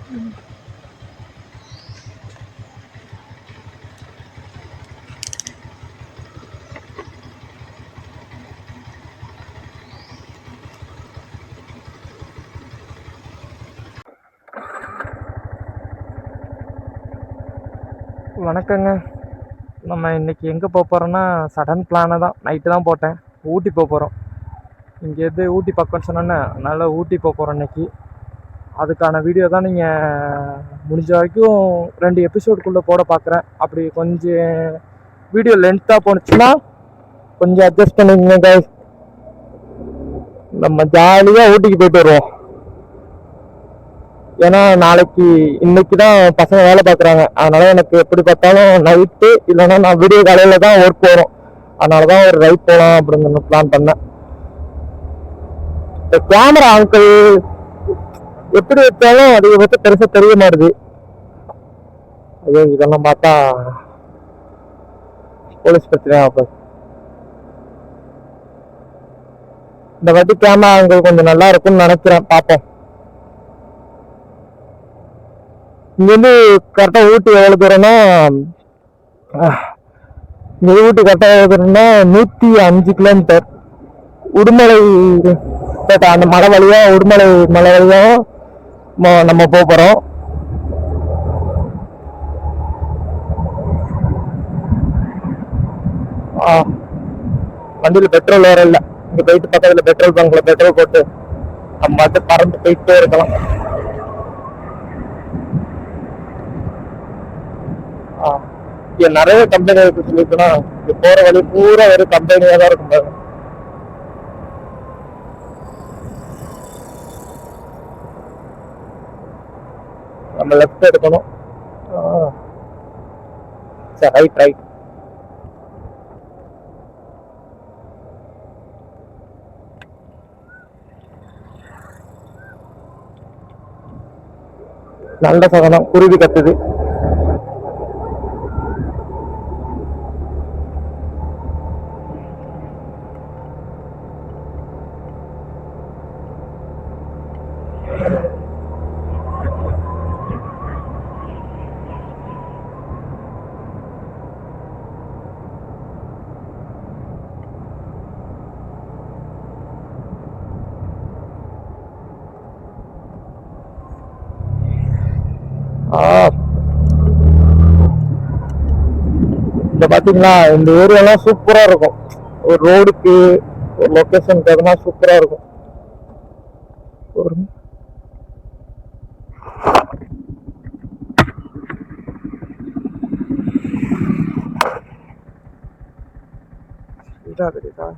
வணக்கங்க. நம்ம இன்னைக்கு எங்கே போக போகிறோன்னா சடன் பிளானை தான். நைட்டு தான் போட்டேன். ஊட்டி போக போகிறோம். இங்கேருந்து ஊட்டி பக்கம்னு சொன்னோன்னே அதனால் ஊட்டி போக போகிறோம் இன்னைக்கு. அதுக்கான வீடியோ தான் நீங்கள் முடிஞ்ச வரைக்கும் 2 எபிசோடுக்குள்ளே போட பார்க்குறேன். அப்படி கொஞ்சம் வீடியோ லென்த்தாக போணுச்சுன்னா கொஞ்சம் அட்ஜஸ்ட் பண்ணிக்கங்க guys. நம்ம ஜாலியாக ஊட்டிக்கு போயிட்டு வருவோம். ஏன்னா இன்னைக்கு தான் பசங்க வேலை பார்க்குறாங்க. அதனால எனக்கு எப்படி பார்த்தாலும் நைட்டு இல்லைன்னா நான் வீடியோ காலையில் தான் ஒர்க் போகிறோம். அதனால தான் ஒரு ரைட் போகலாம் அப்படிங்கிற பிளான் பண்ணேன். இந்த கேமரா அங்கிள் எப்படி வச்சாலும் அதிகபட்சம் பெருசாக தெரிய மாட்டுது. ஐயோ இதெல்லாம் பார்த்தா போலீஸ் பிரச்சனை ஆகும். இந்த வாட்டி கேமரா அங்கிள் கொஞ்சம் நல்லா இருக்கும்னு நினைக்கிறேன். பார்ப்போம். இங்கேருந்து கரெக்டாக ஊட்டி எவ்வளோ தூரம்னா இங்கே ஊட்டி கரெக்டாக எவ்வளோ தூரம்னா 105 கிலோமீட்டர். உடுமலை அந்த மலை வழியாக உடுமலை மலை வழியாக நம்ம போக போகிறோம். வண்டியில் பெட்ரோல் வேற இல்லை. இங்கே போயிட்டு பக்கத்தில் பெட்ரோல் பங்க்ல பெட்ரோல் போட்டு நம்ம மட்டும் பறந்து போயிட்டே இருக்கலாம். இங்க நிறைய கம்பெனி இருக்கு சொல்லிட்டுனா இங்க போற வழி பூரா ஒரு கம்பெனியா தான் இருக்கும். நம்ம லெஃப்ட் எடுக்கணும். சரி ரைட் ரைட். நல்ல சகனம் குருவி கத்துது. இந்த பாத்தீங்களா இந்த ஏரியாலாம் சூப்பரா இருக்கும். ஒரு ரோடுக்கு ஒரு லொகேஷனுக்கு அதெல்லாம் சூப்பரா இருக்கும். தெரியுதா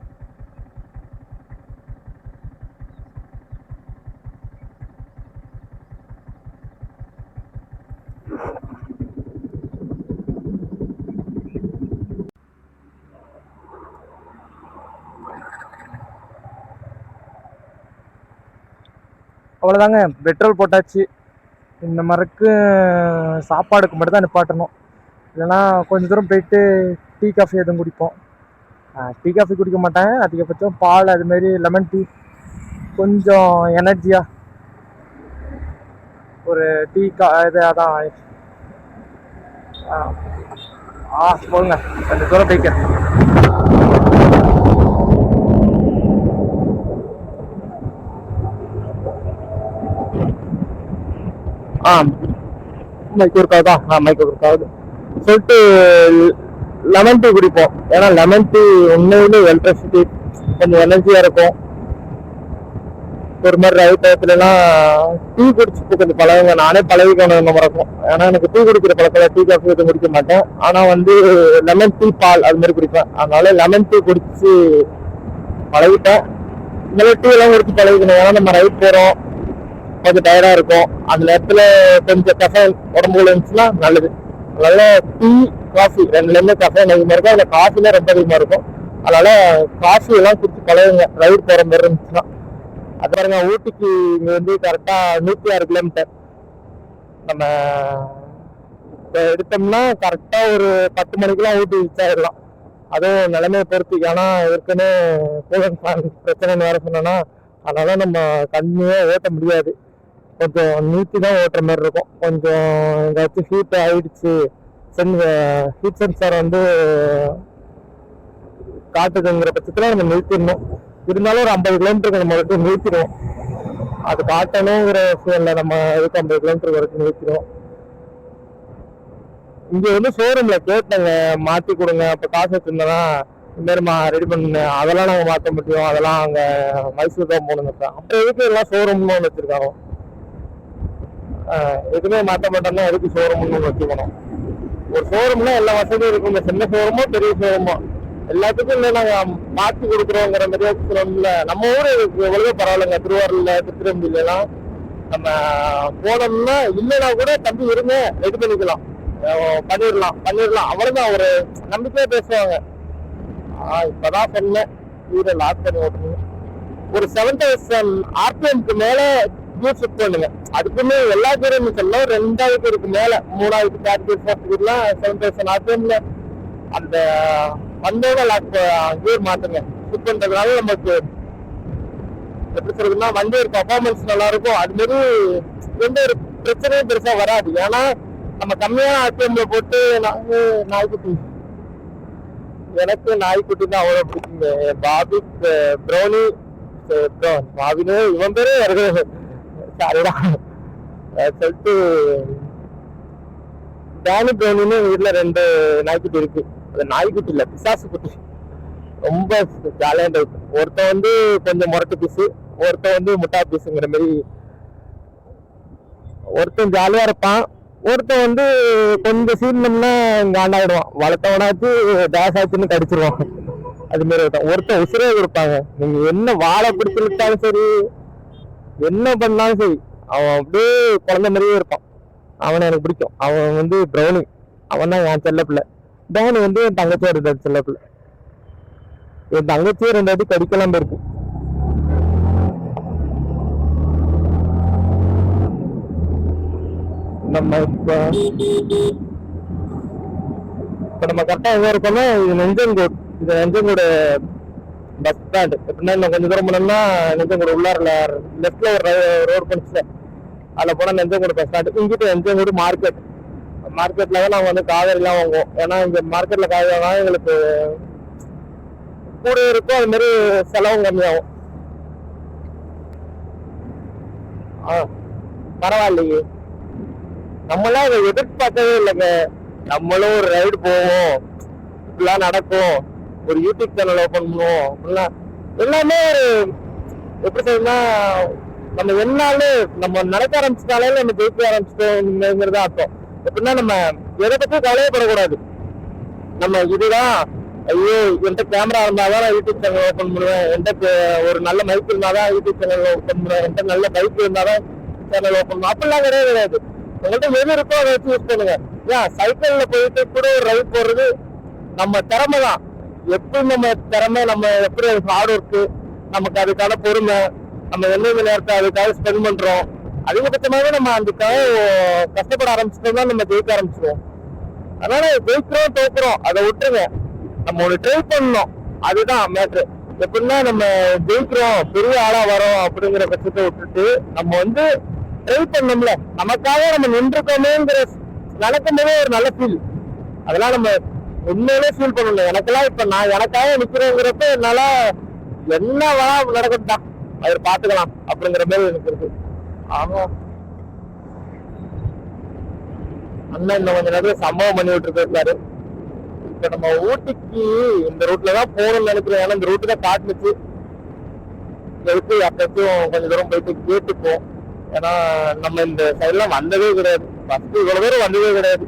அவ்வளோதாங்க. பெட்ரோல் போட்டாச்சு. இந்த மரக்கு சாப்பாடுக்கு மட்டும் தான் நிப்பாட்டணும். இல்லைன்னா கொஞ்சம் தூரம் போயிட்டு டீ காஃபி எதுவும் குடிப்போம். டீ காஃபி குடிக்க மாட்டேன். அதிகபட்சம் பால் அதுமாரி லெமன் டீ கொஞ்சம் எனர்ஜியாக ஒரு டீ இது அதான் போங்க. கொஞ்சம் தூரம் போய்க்க. மைக்கு இருக்காதான். மைக்கு இருக்காது சொல்லிட்டு லெமன் டீ குடிப்போம். ஏன்னா லெமன் டீ உண்மையிலே எலக்ட்ரிசிட்டி கொஞ்சம் எனர்ஜியா இருக்கும். ஒரு மாதிரி ரயில் டயத்துலலாம் டீ குடிச்சுட்டு கொஞ்சம் பழகுங்க. நானே பழகிக்கணும் இந்த மறக்கும். ஏன்னா எனக்கு டீ குடிக்கிற பழக்கம் டீ காஃபி எதுவும் குடிக்க மாட்டேன். ஆனால் லெமன் டீ பால் அது மாதிரி குடிப்பேன். அதனால லெமன் டீ குடிச்சு பழகிட்டேன். இந்த மாதிரி டீ எல்லாம் குடிச்சு பழகிக்கணும். ஏன்னா நம்ம ரயில் போகிறோம் கொஞ்சம் டயர்டாக இருக்கும். அந்த நேரத்தில் கொஞ்சம் கஃபைன் உடம்புல இருந்துச்சுன்னா நல்லது. அதனால டீ காஃபி ரெண்டுலேயுமே கஃபைன் அதிகமாக இருக்கும். அதில் காஃபிலாம் ரொம்ப அதிகமாக இருக்கும். அதனால காஃபி எல்லாம் குடிச்சு பழகுங்க ரயில் போகிற மாதிரி இருந்துச்சுன்னா. அது பாருங்க ஊட்டிக்கு இங்கே கரெக்டாக 106 கிலோமீட்டர். நம்ம எடுத்தோம்னா கரெக்டாக ஒரு 10 மணிக்கெல்லாம் ஊட்டி ரீச் ஆகிடலாம். அதுவும் நிலைமையை பொறுத்து. ஏன்னா ஏற்கனவே கூலன் ஃபேன் பிரச்சனைன்னு வேற சொன்னோன்னா அதனால நம்ம கண்மையாக ஓட்ட முடியாது. கொஞ்சம் நிறுத்தி தான் ஓட்டுற மாதிரி இருக்கும். கொஞ்சம் எங்காச்சும் ஹீட் ஆயிடுச்சு, ஹீட் சென்சார் வந்து காட்டுதுங்கிற பட்சத்துல நம்ம நிறுத்திடணும். இருந்தாலும் ஒரு 50 கிலோமீட்டருக்கு நம்ம வரைக்கும் நிறுத்திடுவோம். அது காட்டணுங்கிற விஷயம் நம்ம இதுக்கு 50 கிலோமீட்டர் வரைக்கும் நிறுத்திடுவோம். இங்க வந்து ஷோரூம்ல கேட்டாங்க மாத்தி கொடுங்க, அப்ப காசு வச்சிருந்தா இந்த மாதிரி ரெடி பண்ணு, அதெல்லாம் நாங்க மாத்த முடியும், அதெல்லாம் அங்க மைசூர் தான் போகணுங்க. அப்புறம் எதுக்கு எல்லாம் ஷோரூம்னு ஒன்று வச்சிருக்காங்க. எதுவுமே மாத்த மாட்டோம்னா எதுக்கு ஷோரூம்னு வச்சுக்கணும். ஒரு ஷோரூம்ல எல்லா வசதியும் இருக்குங்க, சின்ன ஷோரூமோ பெரிய ஷோரூமோ எல்லாத்துக்கும் இல்லை நாங்க மாத்தி கொடுக்குறோங்கிற மாதிரியே சொல்லல. நம்ம ஊரு எவ்வளவோ பரவாயில்லைங்க. திருவாரூர்ல திருத்திரம்பில எல்லாம் நம்ம போனோம்னா இல்லைன்னா கூட தம்பி இருங்க ரெடி பண்ணிக்கலாம், பண்ணிடலாம் அவ்வளவுதான். ஒரு நம்பிக்கையா பேசுவாங்க. இப்பதான் சொன்னேன் வீட லாக் பண்ணி ஓட்டணும். ஒரு 7000 RPMக்கு மேல கியர் ஷிஃப்ட் பண்ணுங்க. அதுக்குமே எல்லா கியரும் சொல்லலாம், 2000 மேல 3000 4 7000 RPMல அந்த வந்தோட லாக் கியர் மாத்துங்க. ஷிஃப்ட் பண்றதுனால நமக்கு எப்படி சொல்றதுன்னா வண்டியோட பர்ஃபார்மன்ஸ் நல்லா இருக்கும். அது மாதிரி எந்த ஒரு பிரச்சனையும் பெருசா வராது. ஏன்னா நம்ம கம்மியான RPMல போட்டு நாய்க்குட்டி, எனக்கு நாய்க்குட்டி தான் அவ்வளவு பிடிக்குங்க. பாபி ப்ரௌனி, பாபின்னு இவன் பேரே வருது சாரிடா சொல்லிட்டு டேனி ப்ரௌனின்னு வீட்டுல 2 நாய்க்குட்டி இருக்கு. அது நாய்க்குட்டி இல்ல, பிசாசு குட்டி. ரொம்ப ஜாலியான டைப். ஒருத்தன் வந்து கொஞ்சம் முரட்டு பீஸு, ஒருத்தன் வந்து முட்டா பீஸுங்கிற மாதிரி. ஒருத்தன் ஜாலியா இருப்பான், ஒருத்தன் வந்து கொஞ்சம் சீனம்னா காண்டாயிடுவான். வளர்த்தவனாச்சு டேஸ் ஆச்சுன்னு கடிச்சிருவான். அது மாதிரி ஒருத்தன் உசுரே கொடுப்பாங்க. நீங்க என்ன வாழை பிடிச்சு விட்டாலும் சரி, என்ன பண்ணாலும் சரி, அவன் அப்படியே குழந்தை மாதிரியே இருப்பான். அவனை எனக்கு பிடிக்கும். அவன் வந்து ப்ரௌனி, அவன் தான் என் செல்ல பிள்ளை. டேனி வந்து என் தங்கச்சியா இருந்தாரு செல்ல பிள்ளை. என் தங்கச்சியே 2 வாட்டி கடிக்கலாம் போயிருக்கு. நம்ம இப்ப நம்ம கரெக்டா எங்க இருக்கோம்னா இது நெஞ்சங்கோடு. இது நெஞ்சங்கோடு பஸ் ஸ்டாண்ட். எப்படின்னா இன்னும் கொஞ்சம் தூரம் போனோம்னா நெஞ்சங்கோடு உள்ளாரில் லெஃப்ட்ல ஒரு ரோடு பண்ணிச்சு, அதில் போனால் நெஞ்சங்கோடு பஸ் ஸ்டாண்ட். இங்கிட்ட நெஞ்சங்கோடு மார்க்கெட்ல தான் நாங்கள் வந்து காய்கறிலாம் வாங்குவோம். ஏன்னா இங்க மார்க்கெட்ல காய்கறி வாங்கினா எங்களுக்கு கூட இருக்கும், அது மாதிரி செலவும் கம்மியாகும். பரவாயில்லையே, நம்மளாம் இதை எதிர்பார்க்கவே இல்லைங்க. நம்மளும் ஒரு ரைடு போவோம், இப்படிலாம் நடக்கும், ஒரு யூடியூப் சேனல் ஓப்பன் பண்ணுவோம் அப்படிலாம் எல்லாமே ஒரு எப்படி சொல்லுன்னா நம்ம என்னாலும் நம்ம நடக்க ஆரம்பிச்சிட்டாலே நம்ம ஜெயிக்க ஆரம்பிச்சிட்டோங்கிறதா அர்த்தம். எப்படின்னா நம்ம எதை பத்தி கவலையப்படக்கூடாது. நம்ம இதுதான் ஐயோ என்கிட்ட கேமரா இருந்தாதான் நான் யூடியூப் சேனல் ஓப்பன் பண்ணுவேன், என்கிட்ட ஒரு நல்ல மைக் இருந்தாதான் யூடியூப் சேனல் ஓப்பன் பண்ணுவேன், என்கிட்ட நல்ல பைக் இருந்தாதான் சேனல் ஓப்பன் பண்ணுவேன், அப்படிலாம் கிடையாது. உங்கள்கிட்ட எது இருக்கோ அதை வச்சு யூஸ் பண்ணுங்க. ஏன் சைக்கிள்ல போயிட்டு கூட ஒரு ரைட் போடுறது நம்ம திறமை தான். எப்படி நம்ம திறமை, நம்ம எப்படி ஹார்ட் ஒர்க்கு, நமக்கு அதுக்கான பொறுமை, நம்ம எந்தெந்த நேரத்தை அதுக்காக ஸ்பெண்ட் பண்றோம், அதிகபட்சமாவே நம்ம அதுக்காக கஷ்டப்பட ஆரம்பிச்சிட்டோம்னா நம்ம ஜெயிக்க ஆரம்பிச்சிருவோம். அதனால ஜெயிக்கிறோம் தோக்குறோம் அதை விட்டுருங்க, நம்ம ஒரு ட்ரை பண்ணணும், அதுதான் மேட்ரு. எப்படின்னா நம்ம ஜெயிக்கிறோம் பெரிய ஆளா வரோம் அப்படிங்கிற பட்சத்தை விட்டுட்டு நம்ம வந்து ட்ரை பண்ணோம்ல, நமக்காக நம்ம நின்றுக்கோமேங்கிற நடக்கும் போதே ஒரு நல்ல ஃபீல். அதெல்லாம் நம்ம உண்மையிலே ஃபீல் பண்ணணும். எனக்கெல்லாம் இப்ப நான் எனக்காக நிக்கிறேங்கிறப்ப என்னால என்ன வேணா நடக்கட்டும், அதை பாத்துக்கலாம் அப்படிங்கிற மாதிரி எனக்கு இருக்கு. ஆமா, அண்ணன் இன்னும் கொஞ்ச நேரத்துல சம்பவம் பண்ணி விட்டு இருக்காரு. இப்ப நம்ம ஊட்டிக்கு இந்த ரூட்ல தான் போகணும்னு நினைக்கிறேன். ஏன்னா இந்த ரூட்டு தான் காட்டுச்சு. எதுக்கு அப்பச்சும் கொஞ்சம் தூரம் போயிட்டு கேட்டுப்போம். ஏன்னா நம்ம இந்த சைட்லாம் வந்ததே கிடையாது, ஃபர்ஸ்ட் இவ்வளவு தூரம் வந்ததே கிடையாது.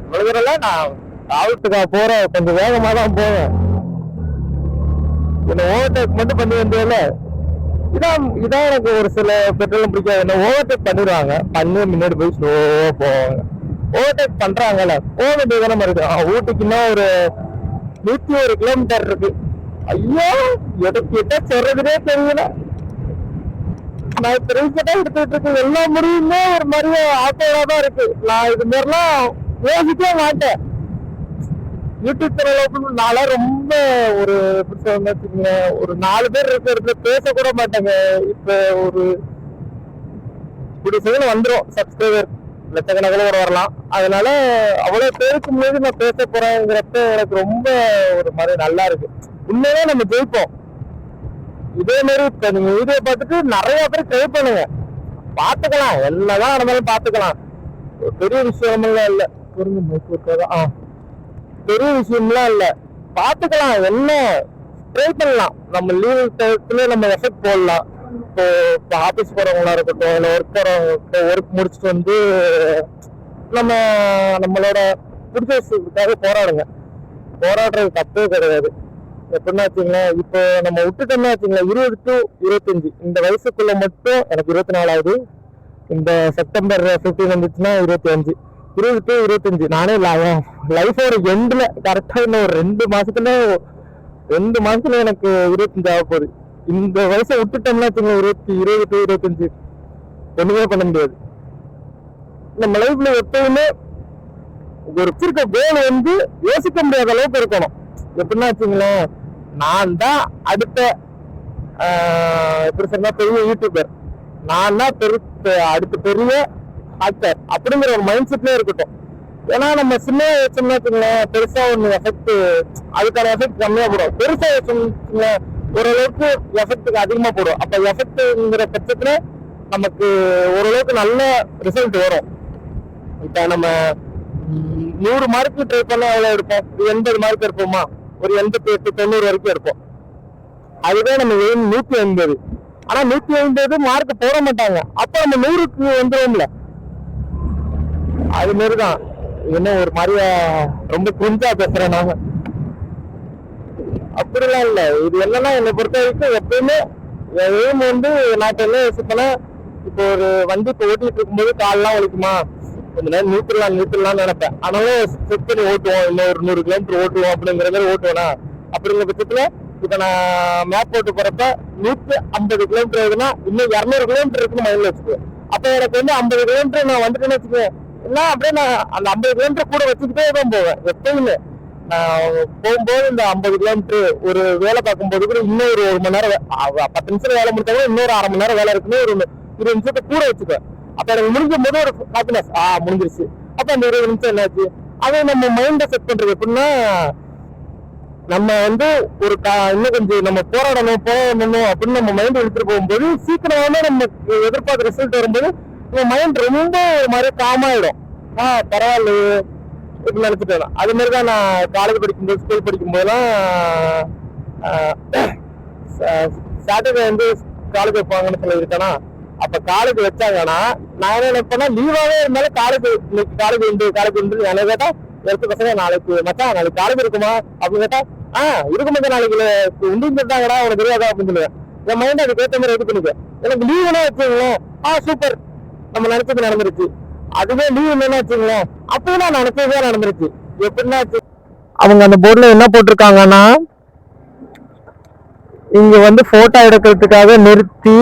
இவ்வளவு தூரம் எல்லாம் நான் ஆவுட்டுக்காக போறேன், கொஞ்சம் வேகமா தான் போவேன். என்ன ஓவர்டேக் மட்டும் பண்ணி வந்ததில்ல, இதான் எனக்கு ஒரு சில பெட்ரோலும் பிடிக்காது. என்ன ஓவர்டேக் பண்ணிடுவாங்க, பண்ணி முன்னாடி போய் ஸ்லோவா போவாங்க. ஓவர்டேக் பண்றாங்கல்ல, போனது தானே இருக்கு. ஊட்டிக்குன்னா ஒரு 101 கிலோமீட்டர் இருக்கு. ஐயோ எதுக்கிட்ட சொல்றதுனே தெரியல. நான் இப்ப ரீசெண்டா எடுத்துட்டு இருக்கு எல்லா முடியுமே ஒரு மாதிரியே ஆட்டோவா தான் இருக்கு. நான் இது மாதிரிலாம் யோசிக்கவே மாட்டேன். யூடியூப் சேனல் ஓப்பன் நாளா ரொம்ப ஒரு எப்படி சொல்லுங்க, ஒரு 4 பேர் இருக்கிற இடத்துல பேச கூட மாட்டாங்க. இப்ப ஒரு இப்படி சீக்கிரம் வந்துடும் சப்ஸ்கிரைபர், லட்சக்கணக்கில் கூட வரலாம். அதனால அவ்வளவு பேருக்கு முன்னாடி நான் பேச போறேங்கிறப்ப எனக்கு ரொம்ப ஒரு மாதிரி நல்லா இருக்கு. உண்மையிலே நம்ம ஜெயிப்போம். இதே மாதிரி இப்ப நீங்க வீடியோ பார்த்துட்டு நிறைய பேர் ட்ரை பண்ணுங்க, பாத்துக்கலாம், என்னதான் நடந்தாலும் பாத்துக்கலாம். பெரிய விஷயம்லாம் இல்ல, பெரிய விஷயம்லாம் இல்ல, பாத்துக்கலாம். என்ன ட்ரை பண்ணலாம். நம்ம லீவ் டயத்துல நம்ம எஃபெக்ட் போடலாம். இப்போ ஆபீஸ் போறவங்களா இருக்கட்டும், இல்ல ஒர்க் போறவங்க ஒர்க் முடிச்சுட்டு வந்து நம்மளோட பிடிச்சதுக்காக போராடுங்க. போராடுறது தப்பே கிடையாது. எப்படின்னா வச்சுங்களேன், இப்போ நம்ம விட்டுட்டோம்னா வச்சுங்களேன், 20 to 25 இந்த வயசுக்குள்ள மட்டும், எனக்கு 24 ஆகுது, இந்த செப்டம்பர் 15 வந்துச்சுன்னா 25, 20 to 25 நானே லைஃபோட எண்ட்ல கரெக்டா இன்னும் ஒரு 2 மாசத்துல எனக்கு 25 ஆக போகுது. இந்த வயசை விட்டுட்டோம்னா வச்சுங்களேன், 20 to 25 ஒண்ணுமே பண்ண முடியாது. நம்ம லைஃப்ல எப்பவுமே ஒரு வச்சிருக்க கோல் வந்து யோசிக்க முடியாத அளவுக்கு இருக்கணும். எப்படின்னா வச்சுங்களேன், நான் தான் அடுத்த எப்படி சொன்னா பெரிய யூடியூபர், நான் தான் அடுத்த பெரிய ஆக்டர் அப்படிங்கிற ஒரு மைண்ட் செட்ல இருக்கட்டும். ஏன்னா நம்ம சின்ன வச்சோம்னா வச்சுங்களேன், பெருசா ஒண்ணு எஃபெக்ட், அதுக்கான எஃபெக்ட் கம்மியா போடும். பெருசா வச்சோம்னா ஓரளவுக்கு எஃபெக்டுக்கு அதிகமா போடும். அப்ப எஃபெக்ட்ங்கிற பட்சத்துல நமக்கு ஓரளவுக்கு நல்ல ரிசல்ட் வரும். இப்ப நம்ம 100 மார்க்கு ட்ரை பண்ண எவ்வளவு எடுப்போம்? 80 மார்க் இருப்போமா? ஒரு 88 90 வரைக்கும் இருப்போம். அதுவே நம்ம 150. ஆனா 150 மார்க் போட மாட்டாங்க. அப்ப நம்ம 100க்கு வந்துடும்ல. அது மாதிரிதான். என்ன ஒரு மாதிரியா ரொம்ப குஞ்சா பேசுறேன் நாங்க. அப்படிலாம் இல்ல. இது என்னன்னா என்னை பொறுத்த வரைக்கும் எப்பயுமே எய்ம் வந்து நான் என்ன யோசிப்பேன்னா, இப்போ ஒரு வண்டி இப்போ ஓட்டிட்டு இருக்கும்போது கால்லாம் வலிக்குமா, கொஞ்ச நேரம் நிறுத்தலாம் நினைப்பேன். ஆனாலும் செக் பண்ணி ஓட்டுவோம், இன்னும் ஒரு 100 கிலோமீட்டர் ஓட்டுவோம் அப்படிங்கிற மாதிரி ஓட்டுவேனா. அப்படிங்கிற பட்சத்துல இப்ப நான் மேப் போட்டு போறப்ப 150 கிலோமீட்டர் ஆகுதுன்னா இன்னும் 200 கிலோமீட்டர் இருக்குன்னு மைண்ட்ல வச்சுக்குவேன். அப்ப எனக்கு வந்து 50 கிலோமீட்டர் நான் வந்துட்டேன்னு வச்சுக்குவேன். எல்லாம் அப்படியே நான் அந்த 50 கிலோமீட்டர் கூட வச்சுக்கிட்டே தான் போவேன். எப்பயுமே நான் போகும்போது இந்த 50 கிலோமீட்டர் ஒரு வேலை பார்க்கும்போது கூட இன்னும் ஒரு 1 மணி நேரம் 10 நிமிஷம் வேலை முடிச்சாலும் இன்னொரு 1/2 மணி நேரம் வேலை இருக்குன்னு ஒரு 20 நிமிஷத்தை கூட வச்சுக்குவேன். அப்ப எனக்கு முடிஞ்சும் போது ஒரு ஹாப்பினஸ், முடிஞ்சிருச்சு. அப்ப அந்த 20 நிமிஷம் என்னாச்சு, அதை நம்ம மைண்ட செட் பண்றது எப்படின்னா, நம்ம வந்து ஒரு இன்னும் கொஞ்சம் நம்ம போராடணும் அப்படின்னு நம்ம மைண்ட் எடுத்துட்டு போகும்போது சீக்கிரமாவே நமக்கு எதிர்பார்த்த ரிசல்ட் வரும்போது நம்ம மைண்ட் ரொம்ப ஒரு மாதிரி காமாயிடும். பரவாயில்லையே இப்படி நினைச்சிட்டேன். அது மாதிரிதான் நான் காலேஜ் படிக்கும்போது, ஸ்கூல் படிக்கும் போதெல்லாம் சாட்டர்டே வந்து காலேஜ் வைப்பாங்கன்னு சொல்லியிருக்கேன்னா, அப்ப காலேஜ் வச்சாங்கன்னா நான் என்ன நினைப்பேன்னா, லீவாவே இருந்தாலும் இன்னைக்கு காலேஜ் உண்டு என்ன கேட்டா, எடுத்து பசங்க நாளைக்கு மச்சான் நாளைக்கு காலேஜ் இருக்குமா அப்படின்னு கேட்டா, இருக்கும் போது நாளைக்கு உண்டு சொல்லிட்டாங்கடா, உனக்கு தெரியாதா அப்படின்னு சொல்லுவேன். என் மைண்ட் அதுக்கு ஏற்ற மாதிரி எடுத்து பண்ணிக்குவேன். எனக்கு லீவுனா வச்சுங்களேன், சூப்பர் நம்ம நினைச்சது நடந்துருச்சு. அதுவே லீவ் இல்லைன்னா வச்சுங்களேன், அப்பயும் நான் நினைச்சதே நடந்துருச்சு. எப்படின்னா அவங்க அந்த போர்டுல என்ன போட்டிருக்காங்கன்னா, இங்க வந்து போட்டோ எடுக்கிறதுக்காக நிறுத்தி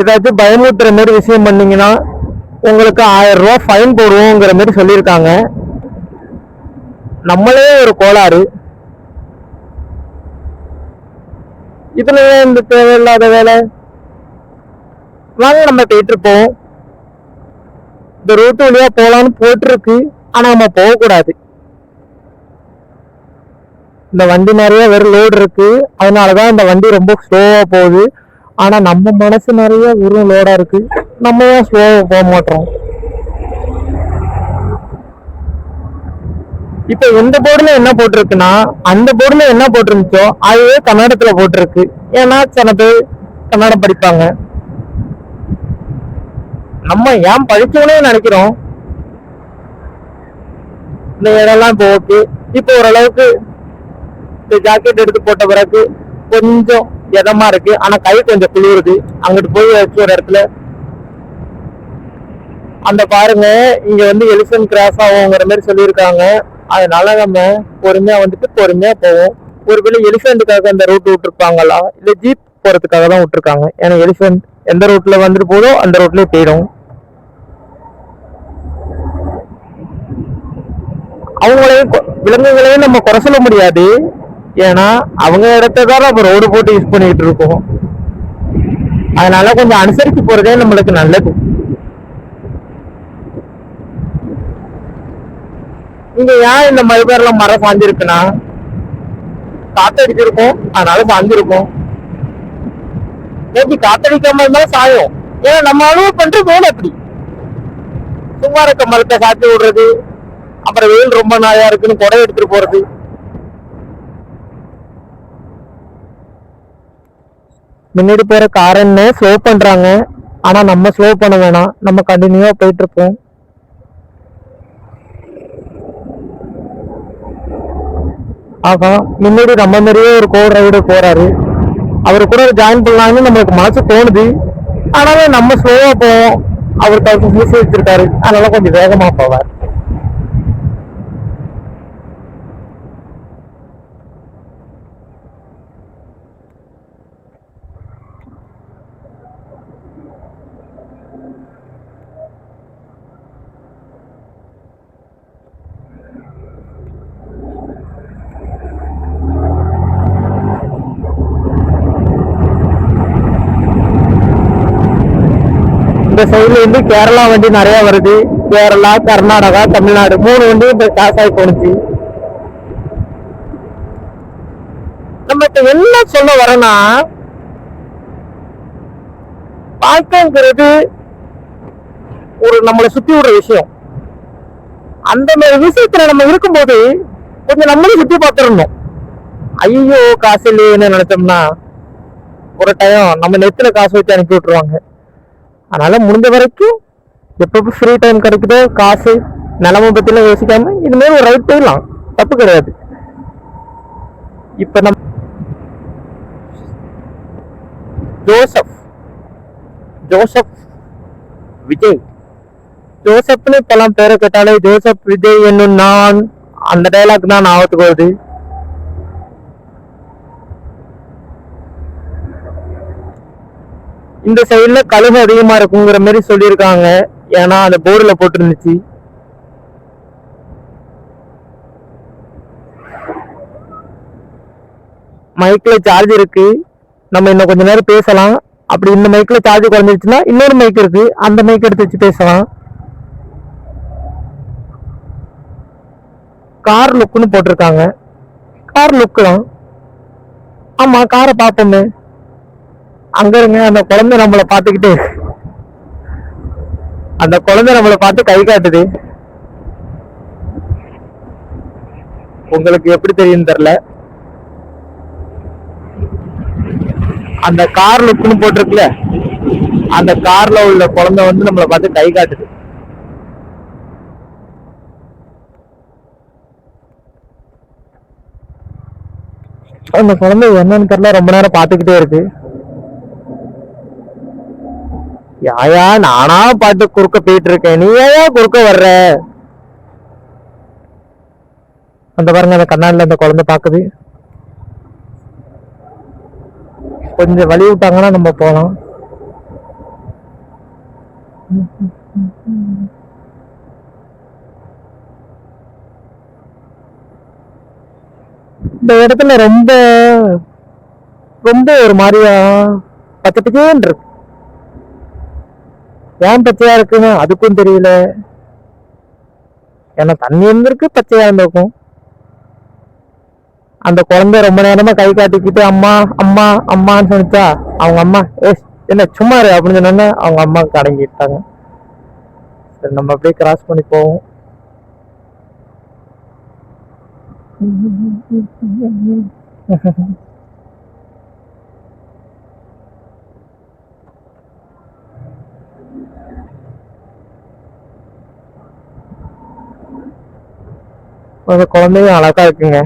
ஏதாச்சும் பயமுறுத்துற மாதிரி விஷயம் பண்ணீங்கன்னா உங்களுக்கு 1000 ரூபாய் ஃபைன் போடுவோங்கிற மாதிரி சொல்லியிருக்காங்க. நம்மளே ஒரு கோளாறு, இதுல இந்த தேவையில்லாத வேலை. வாங்க நம்ம போயிட்டு இருப்போம். இந்த ரூட்டு வழியா போலான்னு போயிட்டு இருக்கு, ஆனா நம்ம போகக்கூடாது. இந்த வண்டி நிறைய வெறும் லோடு இருக்கு, அதனாலதான் இந்த வண்டி ரொம்ப ஸ்லோவா போகுது. ஆனா நம்ம மனசு நிறைய வெறும் லோடா இருக்கு, நம்ம ஏன் ஸ்லோவா போக மாட்டோம்? இப்ப இந்த போர்டுல என்ன போட்டிருக்குன்னா, அந்த போர்டுல என்ன போட்டிருந்துச்சோ அதுவே கன்னடத்துல போட்டிருக்கு. ஏன்னா சில பேர் கன்னடம் படிப்பாங்க. நம்ம ஏன் படிச்சோன்னே நினைக்கிறோம். இந்த இடம்லாம் இப்போ ஓகே. இப்போ ஓரளவுக்கு இந்த ஜாக்கெட் எடுத்து போட்ட பிறகு கொஞ்சம் இதமா இருக்கு, ஆனா கை கொஞ்சம் குளிருது. அங்கிட்டு போய் வச்சு ஒரு இடத்துல அந்த பாருங்க, இங்க வந்து எலிஃபென்ட் கிராஸ் ஆகுங்கிற மாதிரி சொல்லியிருக்காங்க. அதனால நம்ம பொறுமையா வந்துட்டு பொறுமையா போவோம். ஒருவேளை எலிஃபென்ட்டுக்காக அந்த ரூட் விட்டுருப்பாங்களா, இல்ல ஜீப் போறதுக்காக தான் விட்டுருக்காங்க. ஏன்னா எலிஃபென்ட் எந்த ரூட்ல வந்துட்டு போதோ அந்த ரூட்லயே போயிடும். அவங்களையும் விலங்குகளையும் நம்ம குறை சொல்ல முடியாது. ஏன்னா அவங்க இடத்தான் நம்ம ரோடு போட்டு யூஸ் பண்ணிட்டு இருக்கோம். அதனால கொஞ்சம் அனுசரிச்சு போறதே நம்மளுக்கு நல்லது. இங்க ஏன் இந்த மழை பேர்லாம் மரம் சாஞ்சிருக்குன்னா காத்தடிச்சிருக்கும், அதனால சாஞ்சிருக்கும். எப்படி காத்தடிக்காம இருந்தாலும் சாயும். ஏன்னா நம்ம அனுபவம் பண்ற வேலை அப்படி. சும்மா இருக்க மரத்தை சாத்தி விடுறது, அப்புறம் வெயில் ரொம்ப நாயா இருக்குன்னு கொடை எடுத்துட்டு போறது. முன்னாடி போற காரன்னு ஸ்லோ பண்றாங்க, ஆனா நம்ம ஸ்லோ பண்ண வேணாம், நம்ம கண்டினியூவா போயிட்டு இருப்போம். ஆகா, முன்னாடி நம்ம மாதிரியே ஒரு கோ ரைடு போறாரு, அவரு கூட ஜாயின் பண்ணலாம்னு நம்மளுக்கு மனசு தோணுது. ஆனாலும் நம்ம ஸ்லோவா போவோம், அவருக்கு அவருக்கு மியூசி வச்சிருக்காரு, அதனால கொஞ்சம் வேகமா போவார். இந்த சைடுல இருந்து கேரளா வண்டி நிறைய வருது. கேரளா, கர்நாடகா, தமிழ்நாடு 3 வண்டி இந்த கிராஸ் ஆகி போனுச்சு. நம்ம இப்ப என்ன சொல்ல வரோம்னா, வாழ்க்கைங்கிறது ஒரு நம்மளை சுத்தி விடுற விஷயம். அந்த மாதிரி விஷயத்துல நம்ம இருக்கும்போது கொஞ்சம் நம்மளும் சுத்தி பார்த்துடணும். ஐயோ காசு இல்லையேன்னு நினைச்சோம்னா ஒரு டைம் நம்ம நெத்துல காசு வச்சு அனுப்பி விட்டுருவாங்க. அதனால முடிஞ்ச வரைக்கும் எப்பப்ப ஃப்ரீ டைம் கிடைக்குதோ காசு நிலைமை பத்திலாம் யோசிக்காம இனிமேல் ஒரு ரைட் போயிடலாம், தப்பு கிடையாது. இப்ப நம்ம ஜோசப் விஜய், ஜோசப்னு இப்பெல்லாம் பேரை கேட்டாலே ஜோசப் விஜய் என்னும் நான், அந்த டைலாக் தான் ஞாபகத்துக்கு வருது. இந்த சைடுல கழுகு அதிகமா இருக்குங்கிற மாதிரி சொல்லியிருக்காங்க, ஏன்னா அந்த போர்டுல போட்டுருந்துச்சு. மைக்ல சார்ஜ் இருக்கு, நம்ம இன்னும் கொஞ்ச நேரம் பேசலாம். அப்படி இந்த மைக்ல சார்ஜ் குறைஞ்சிருச்சுன்னா இன்னொரு மைக் இருக்கு, அந்த மைக் எடுத்து வச்சு பேசலாம். கார் லுக்குன்னு போட்டிருக்காங்க, கார் லுக்கலாம். ஆமா, காரை பார்ப்போமே. அங்க இருங்க, அந்த குழந்தை நம்மளை பார்த்துக்கிட்டு, அந்த குழந்தை நம்மளை பார்த்து கை காட்டுது. உங்களுக்கு எப்படி தெரியும் தெரியல. அந்த கார் லுக்குன்னு போட்டிருக்குல்ல, அந்த கார்ல உள்ள குழந்தை வந்து நம்மளை பார்த்து கை காட்டுது. அந்த குழந்தை என்னன்னு தெரியல, ரொம்ப நேரம் பார்த்துக்கிட்டே இருக்கு. யாயா நானா பாட்டு குறுக்க போயிட்டு இருக்கேன், நீ ஏயா குறுக்க வர்ற? அந்த பாருங்க, அந்த கண்ணாடில அந்த குழந்தை பாக்குது. கொஞ்சம் வழி விட்டாங்கன்னா நம்ம போலாம். இந்த இடத்துல ரொம்ப ரொம்ப ஒரு மாதிரியா பச்சை பச்சேன்னு இருக்கு. ஏன் பச்சையா இருக்குன்னு அதுக்கும் தெரியல. ஏன்னா தண்ணி இருந்திருக்கு, பச்சையா இருந்திருக்கும். அந்த குழந்தை ரொம்ப நேரமா கை காட்டிக்கிட்டு அம்மா அம்மா அம்மான்னு சொன்னிச்சா, அவங்க அம்மா என்ன சும்மா இரு அப்படின்னு சொன்னோன்னே அவங்க அம்மாவுக்கு அடங்கிட்டாங்க. சரி, நம்ம அப்படியே கிராஸ் பண்ணி போவோம். அந்த குழந்தையும் அழகா இருக்குங்க.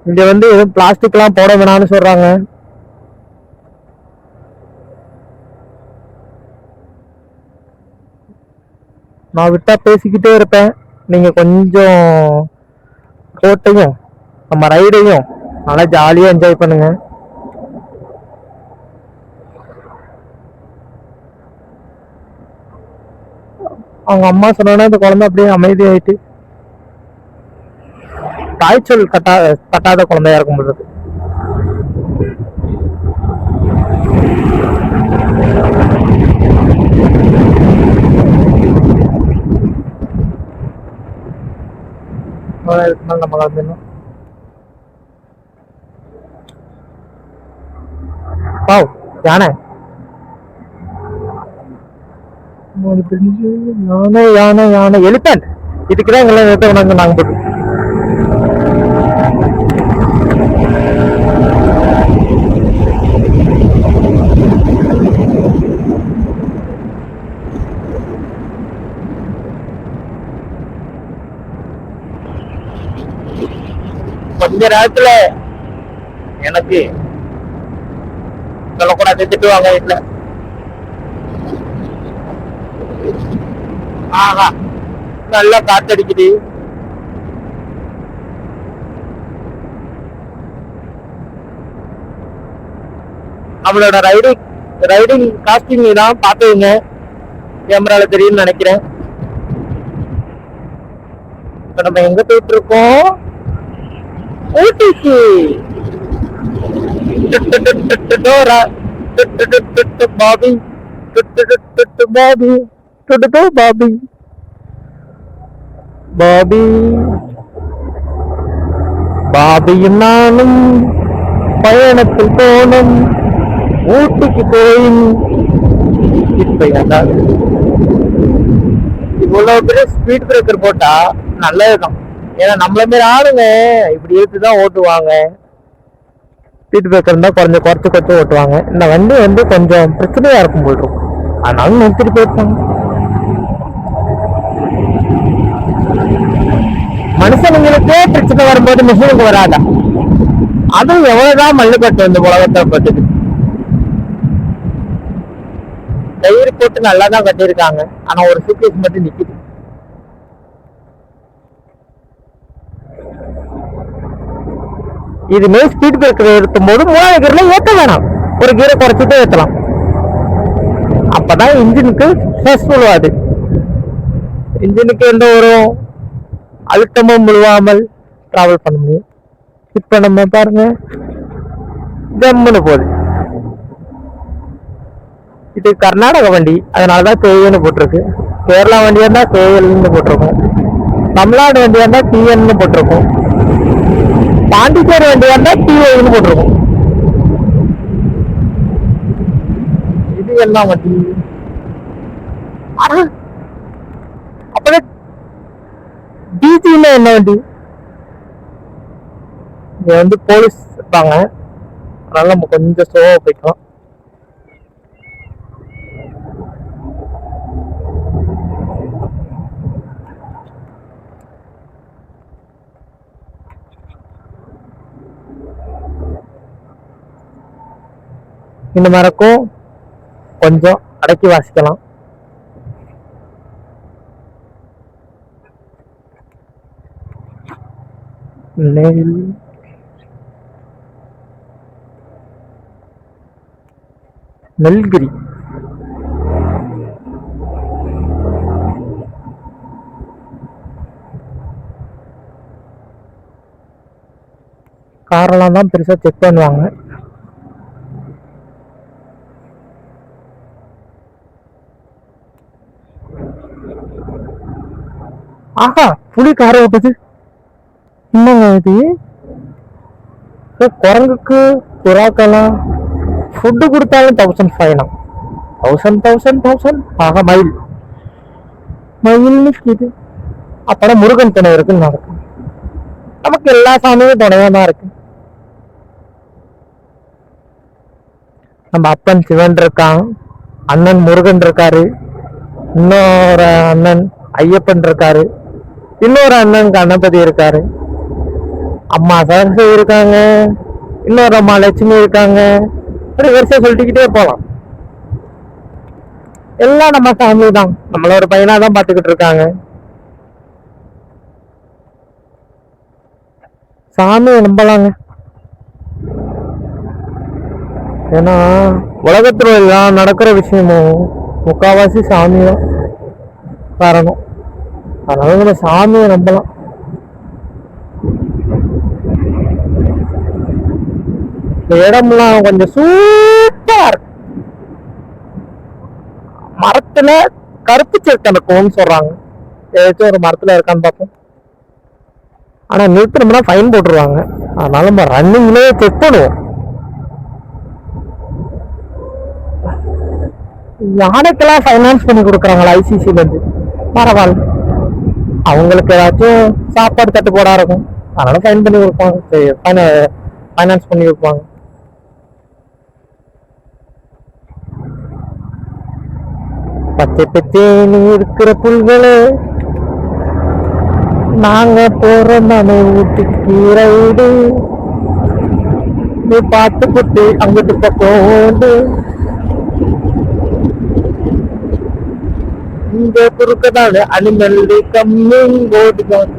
இங்க வந்து எதுவும் பிளாஸ்டிக் எல்லாம் போட வேணாம்னு சொல்றாங்க. நான் விட்டா பேசிக்கிட்டே இருப்பேன், நீங்க கொஞ்சம் ரோட்டையும் நம்ம ரைடையும் நல்லா ஜாலியா என்ஜாய் பண்ணுங்க. அவங்க அம்மா சொன்னோன்னா இந்த குழந்தை அப்படியே அமைதியாயிட்டு, காய்ச்சல் கட்டாத குழந்தையா இருக்கும் போது. மணினாலும் நம்ம கிளம்பிடணும். யானை யானை யானை யானை எலிபென்ட். இதுக்குதான் எங்கெல்லாம் நிறுத்த வேணாங்க நாங்க போட்டு. கொஞ்ச நேரத்துல எனக்கு சொல்லக்கூடாது, திட்டுவாங்க வீட்டுல. ஆஹா நல்லா காத்தடிக்குது. அவளோட ரைடிங் காஸ்டியூம் தான் பாத்துங்க, கேமரால தெரியும்னு நினைக்கிறேன். இப்ப நம்ம எங்க போயிட்டு இருக்கோம்? ஊட்டிக்கு. பாபி பாபி பாபி பாபி பாபியும் நானும் பயணத்தில் போனோம் ஊட்டிக்கு போய். இப்ப இவ்வளவு பெரிய ஸ்பீட் பிரேக்கர் போட்டா நல்லதுதான். ஏன்னா நம்மள மாரி ஆளுங்க இப்படி எடுத்துதான் ஓட்டுவாங்க. ஸ்பீட் பிரேக்கர் இருந்தா கொஞ்சம் குறைச்சு ஓட்டுவாங்க. இந்த வண்டி வந்து கொஞ்சம் பிரச்சனையா இருக்கும் போல் இருக்கும், அதனால நிறுத்திட்டு போயிருப்பாங்க. மனுஷனுங்களுக்கே பிரச்சனை வரும்போது மிஷினுக்கு வராதா? அதுவும் எவ்வளவுதான் மல்லுக்கட்டு இந்த உலகத்தை பட்டுது. டயர் போட்டு நல்லா தான் கட்டியிருக்காங்க, ஆனா ஒரு சூட்கேஸ் மட்டும் நிக்குது. இதுமே ஸ்பீட் பிரேக்கர் ஏற்றும் போது 3வது கீர்ல ஏற்ற வேணாம், ஒரு கீரை குறைச்சிட்டே ஏற்றலாம். அப்பதான் இன்ஜினுக்கு ஸ்ட்ரெஸ் விழுவாது, இன்ஜினுக்கு எந்த ஒரு அழுத்தமும் விழுவாமல் டிராவல் பண்ண முடியும். இப்ப நம்ம பாருங்க ஜம்முன்னு போகுது. இது கர்நாடக வண்டி, அதனாலதான் தேயன்னு போட்டிருக்கு. கேரளா வண்டியா இருந்தா தேயல்னு போட்டிருக்கோம், தமிழ்நாடு வண்டியா இருந்தா டிஎன்னு போட்டிருக்கோம், பாண்டிச்சேரி வண்டியா இருந்தா டிஒன்னு போட்டிருக்கோம். இது என்ன வண்டி? அப்பதான் டிஜில என்ன வண்டி? இங்க வந்து போலீஸ் இருப்பாங்க, அதனால நம்ம கொஞ்சம் ஸ்லோவா போய்க்கலாம். இந்த மரக்கும் கொஞ்சம் அடக்கி வாசிக்கலாம். நெல்கிரி காரெல்லாம் தான் பெருசா செக் பண்ணுவாங்க. ஆஹா புலி காரை ஓட்டுது. என்னங்க இது? குரங்குக்கு புறாக்கெல்லாம் ஃபுட்டு கொடுத்தாலும் 1000 ஃபைனா? 1000. ஆஹா மயில் நிற்கிது. அப்பதான் முருகன் துணை இருக்குன்னு நடக்கும். நமக்கு எல்லா சாமியும் துணையா தான் இருக்கு. நம்ம அப்பன் சிவன் இருக்கான், அண்ணன் முருகன் இருக்காரு, இன்னொரு அண்ணன் ஐயப்பன் இருக்காரு, இன்னொரு அண்ணன் கணபதி இருக்காரு, அம்மா சரஸ்வதி இருக்காங்க, இன்னொரு அம்மா லட்சுமி இருக்காங்க. அப்படி வரிசையா சொல்லிக்கிட்டே போலாம். எல்லாம் நம்ம ஃபேமிலி தான், நம்மள ஒரு பையனா தான் பாத்துக்கிட்டு இருக்காங்க. சாமியை நம்பலாங்க, ஏன்னா உலகத்துல எல்லாம் நடக்கிற விஷயமும் முக்காவாசி சாமி தான் காரணம். அதனால நம்ம சாமியை நம்பலாம். இந்த இடம்லாம் கொஞ்சம் சூப்பரா இருக்கு. மரத்துல கருப்பு சேர்க்கை இருக்கும்னு சொல்றாங்க, ஏதாச்சும் ஒரு மரத்துல இருக்கான்னு பார்ப்போம். ஆனா நிறுத்தினோம்னா ஃபைன் போட்டுருவாங்க. அதனால நம்ம ரன்னிங்லேயே செக் பண்ணுவோம். யானைக்கெல்லாம் ஃபைனான்ஸ் பண்ணி கொடுக்குறாங்களா ஐசிசில இருந்து? பரவாயில்ல, அவங்களுக்கு ஏதாச்சும் சாப்பாடு தட்டுப்பாடா இருக்கும், அதனால ஃபைன் பண்ணி கொடுப்பாங்க, ஃபைனான்ஸ் பண்ணி கொடுப்பாங்க. பச்சை பச்சைன்னு இருக்கிற புல்களே நாங்க போற மனை ஊட்டி கீரைடு நீ பார்த்து புட்டு அங்கிட்டு பக்கம் இங்க குறுக்கதான அனிமல் கம்மிங் ஓடுதான்.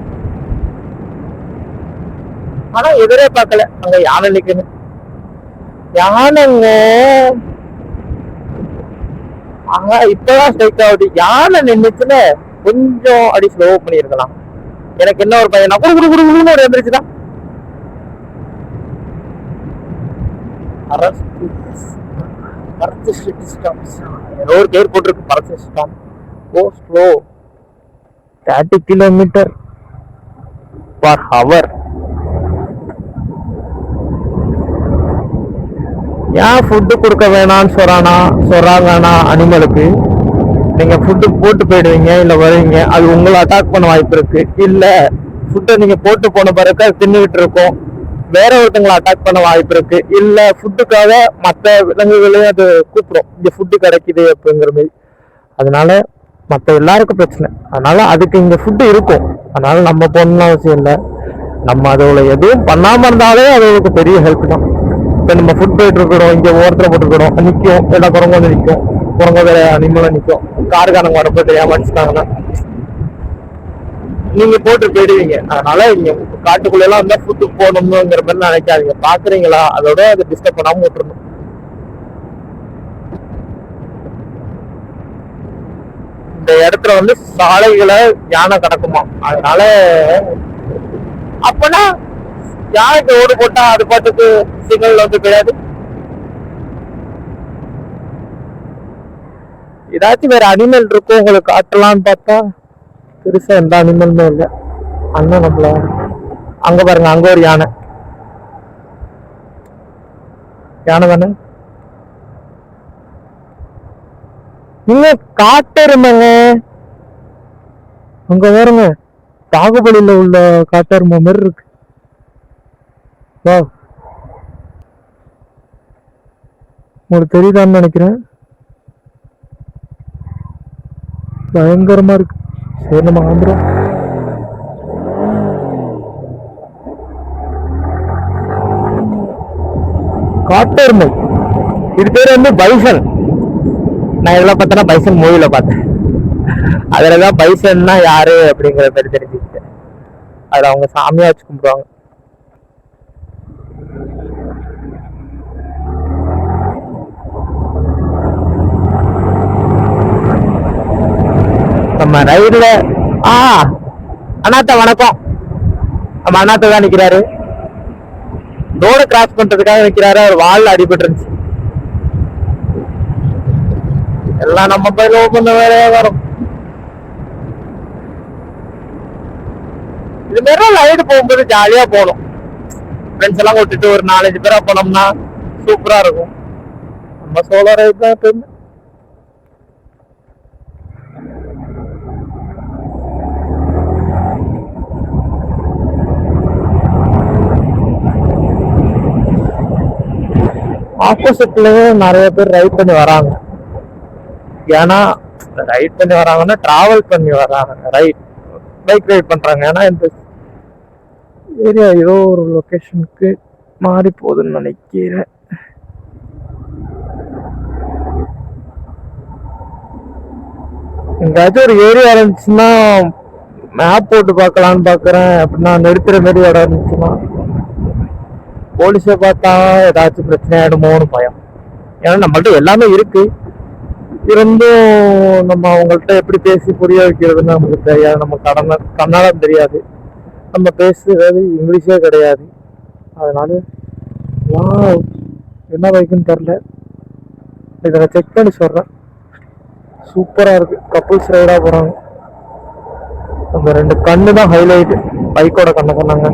ஆனா எதிரே பார்க்கல, அங்க யானை நிக்கணும். யானைங்க அங்க இப்பதான் ஸ்ட்ரைக் ஆகுது. யானை நின்றுச்சுன்னு கொஞ்சம் அடி ஸ்லோ பண்ணிருக்கலாம். எனக்கு என்ன ஒரு பையன் குடு குடு குடுன்னு ஒரு எந்திரிச்சுதான். ஒரு பேர் போட்டிருக்கு Bharath stop. Go slow 30 kilometers per hour. ஏன் ஃபுட்டு கொடுக்க வேணாம்னு சொல்றாங்கன்னா அனிமலுக்கு, நீங்க ஃபுட்டு போட்டு போயிடுவீங்க இல்ல வருவீங்க, அது உங்களை அட்டாக் பண்ண வாய்ப்பு இருக்கு. இல்ல ஃபுட்டை நீங்க போட்டு போன பிறகு அது தின்னுகிட்டு இருக்கும், வேற ஒருத்தங்களை அட்டாக் பண்ண வாய்ப்பு இருக்கு. இல்ல ஃபுட்டுக்காக மற்ற விலங்குகளையும் அது கூப்பிடும், இங்க ஃபுட்டு கிடைக்குது அப்படிங்கிற மாதிரி. அதனால மற்ற எல்லாருக்கும் பிரச்சனை. அதனால அதுக்கு இங்க ஃபுட்டு இருக்கும், அதனால நம்ம போகணும்னு அவசியம் இல்லை. நம்ம அதோட எதுவும் பண்ணாம இருந்தாலே அதோட பெரிய ஹெல்ப் தான். இப்போ நம்ம ஃபுட் போயிட்டு இருக்கிறோம், இங்க ஓரத்தில் போட்டுருக்கிறோம், நிற்கும், எல்லா குரங்கும் வந்து நிற்கும், குரங்க வேற அனிமலும் நிற்கும். காருக்காரங்க வரப்போ தெரியாம அடிச்சுட்டாங்கன்னா நீங்க போட்டு போயிடுவீங்க. அதனால இங்க காட்டுக்குள்ள எல்லாம் இருந்தா ஃபுட்டு போகணுங்கிற மாதிரி நினைக்காதீங்க. பாக்குறீங்களா, அதோட அதை டிஸ்டர்ப் பண்ணாம விட்டுருணும். இந்த இடத்துல வந்து சாலைகளை யானை கிடக்குமா, அதனால அப்பனா யானைக்கு ஓடு போட்டா அது பாட்டுக்கு சிக்னல் வந்து கிடையாது. ஏதாச்சும் வேற அனிமல் இருக்கும் உங்களுக்கு காட்டலான்னு பார்த்தா பெருசா எந்த அனிமலுமே இல்லை. அண்ணன் நம்மள அங்க பாருங்க, அங்க ஒரு யானை தானே. நீங்க காட்டெருமைங்க அங்க பாருங்க, பாகுபலியில உள்ள காட்டெருமை மாதிரி இருக்கு. உங்களுக்கு தெரியுதான்னு நினைக்கிறேன், பயங்கரமா இருக்கு. சரி நம்ம வந்துடும். காட்டெருமை இது பேர் வந்து பைசன். நான் இதெல்லாம் பார்த்தேன்னா பைசன் மூவில பார்த்தேன், அதுலதான் பைசன்னா யாரு அப்படிங்கிற மாதிரி தெரிஞ்சுக்கிட்டேன். அதுல அவங்க சாமியா வச்சு கும்பிடுவாங்க. நம்ம ரைடுல அண்ணாத்த வணக்கம். நம்ம அண்ணாத்த தான் நிக்கிறாரு, ரோட கிராஸ் பண்றதுக்காக நிக்கிறாரு. அவர் வால்ல அடிபட்டு இருந்துச்சு. எல்லாம் நம்ம போய் ஓபன் வேலையா வரும். இது மாதிரி ரைடு போகும்போது ஜாலியா போகணும். ஃப்ரெண்ட்ஸ் எல்லாம் விட்டுட்டு ஒரு 4-5 பேரா போனோம்னா சூப்பரா இருக்கும். நம்ம சோலோ ரைடு தான் எப்பவுமே. ஆப்போசிட்லயே நிறைய பேர் ரைட் பண்ணி வராங்க. ஏன்னா ரைட் பண்ணி வராங்கன்னா டிராவல் பண்ணி வராங்க, பைக் ரைட் பண்றாங்க. ஏன்னா இந்த ஏரியா ஏதோ ஒரு லொகேஷனுக்கு மாறி போகுதுன்னு நினைக்கிறேன். எங்காச்சும் ஒரு ஏரியா இருந்துச்சுன்னா மேப் போட்டு பார்க்கலான்னு பாக்குறேன். அப்படின்னா நிறுத்துற மாதிரி இடம் இருந்துச்சுன்னா, போலீஸை பார்த்தா ஏதாச்சும் பிரச்சனை ஆயிடுமோன்னு பயம். ஏன்னா நம்மள்ட்ட எல்லாமே இருக்கு, இருந்தும் நம்ம அவங்கள்ட்ட எப்படி பேசி புரிய வைக்கிறதுன்னு நமக்கு தெரியாது. நம்ம கன்னடம் தெரியாது, நம்ம பேசுறது இங்கிலீஷே கிடையாது. அதனால என்ன பைக்குன்னு தெரில, இதை நான் செக் பண்ணி சொல்றேன். சூப்பரா இருக்கு, கப்புள்ஸ் ரைடா போறாங்க. அந்த 2 கண்ணு தான் ஹைலைட். பைக்கோட கண்ணை சொன்னாங்க.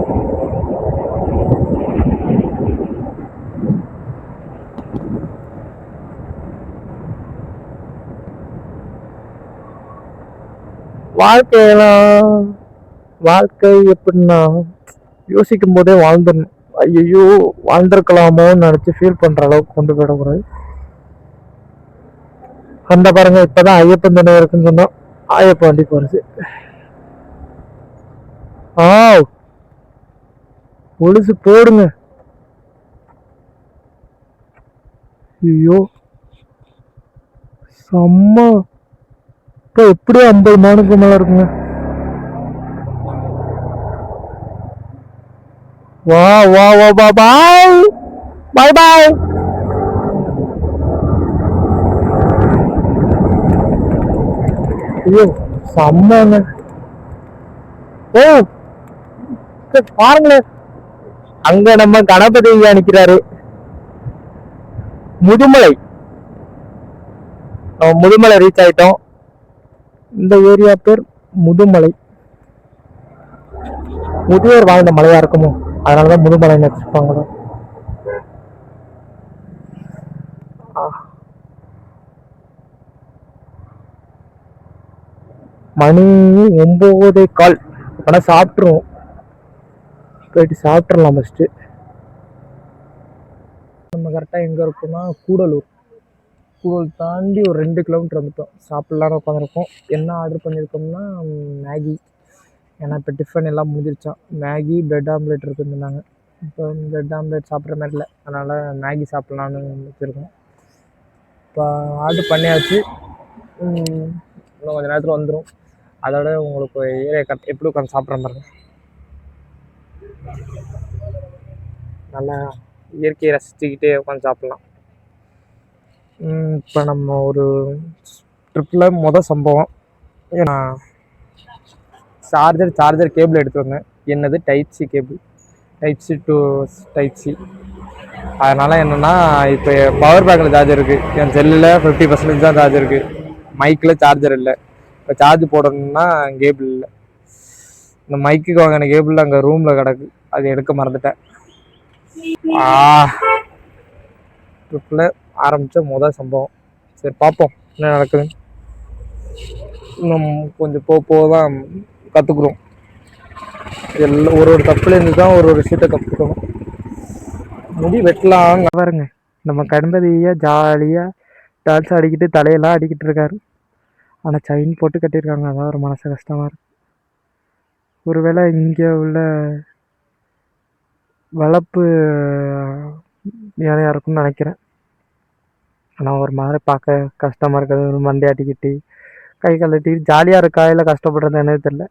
வாழ்க்கை எப்படின்னா யோசிக்கும் போதே வாழ்ந்துடணும். ஐயோ வாழ்ந்திருக்கலாமோன்னு நினைச்சு ஃபீல் பண்ற அளவுக்கு கொண்டு போயிடக்கூடாது. அந்த பாருங்க இப்பதான் ஐயப்பன் தினம் இருக்குன்னு சொன்னோம். ஐயப்ப வண்டி போறது. ஒழுசு போடுங்க. ஐயோ செம்ம. இப்போ எப்படியும் 50 மானுக்கு மேல இருக்குங்க. வா வா வா பா பாய் பாய் பாய். ஐயோ செம்மங்க. ஓ பாருங்களேன், அங்க நம்ம கணபதி நிக்கிறாரு. முதுமலை, முதுமலை ரீச் ஆயிட்டோம். இந்த ஏரியா பேர் முதுமலை. முதியோர் வாழ்ந்த மலையா இருக்குமோ, அதனாலதான் முதுமலைன்னு வச்சிருப்பாங்களோ. மணி 9:15. ஆனா சாப்பிட்டுருவோம். போயிட்டு சாப்பிட்றலாம் ஃபஸ்ட்டு. நம்ம கரெக்டாக எங்கே இருக்கோம்னா கூடலூர் தாண்டி ஒரு 2 கிலோமீட்டர் வந்துட்டோம். சாப்பிட்லான்னு உட்காந்துருக்கோம். என்ன ஆர்டர் பண்ணியிருக்கோம்னா மேகி. ஏன்னா இப்போ டிஃபன் எல்லாம் முடிஞ்சிருச்சான். மேகி பிரெட் ஆம்லேட் இருக்குதுன்னாங்க. இப்போ பிரெட் ஆம்லேட் சாப்பிட்ற மாதிரி இல்லை, அதனால் மேகி சாப்பிட்லான்னு வச்சுருக்கோம். இப்போ ஆர்டர் பண்ணியாச்சு. இன்னும் கொஞ்சம் நேரத்தில் வந்துடும். அதோட உங்களுக்கு ஏரியா எப்படி உட்காந்து சாப்பிட்ற பாருங்க. நல்லா இயற்கையை ரசிச்சுக்கிட்டே உட்காந்து சாப்பிட்லாம். இப்போ நம்ம ஒரு ட்ரிப்பில் சம்பவம், ஏன்னா சார்ஜர் கேபிள் எடுத்து வந்தேன். என்னது type C cable, type C to type C. அதனால் என்னென்னா இப்போ பவர் பேங்கில் சார்ஜர் இருக்குது. என் செல்லில் 50% தான் சார்ஜர் இருக்குது. மைக்கில் சார்ஜர் இல்லை. இப்போ சார்ஜ் போடணும்னா கேபிள் இல்லை. இந்த மைக்குக்கு வாங்கின கேபிள் அங்கே ரூமில் கிடக்கு. அது எடுக்க மறந்துட்டேன். ட்ரிப்பில் ஆரம்பித்த சம்பவம். சரி பார்ப்போம் என்ன நடக்குதுன்னு. இன்னும் கொஞ்சம் போக தான் கற்றுக்குறோம். எல்லாம் ஒரு தப்புலேருந்து தான் ஒரு விஷயத்தை கற்றுக்கணும். முடி வெட்டலாம் பாருங்க. நம்ம கணபதியா ஜாலியாக டான்ஸ் ஆடிக்கிட்டு தலையெல்லாம் அடிக்கிட்டு இருக்காரு. ஆனால் செயின் போட்டு கட்டியிருக்காங்க. அதான் ஒரு மனசு கஷ்டமாக இருக்கு. ஒருவேளை இங்கே உள்ள வளர்ப்பு யானையாக இருக்கும்னு நினைக்கிறேன். ஆனால் ஒரு மாதிரி பார்க்க கஷ்டமாக இருக்குது. ஒரு மண்டையாட்டிக்கிட்டு கை கழட்டி ஜாலியாக இருக்கா இல்லை கஷ்டப்படுறது என்னது தெரியல.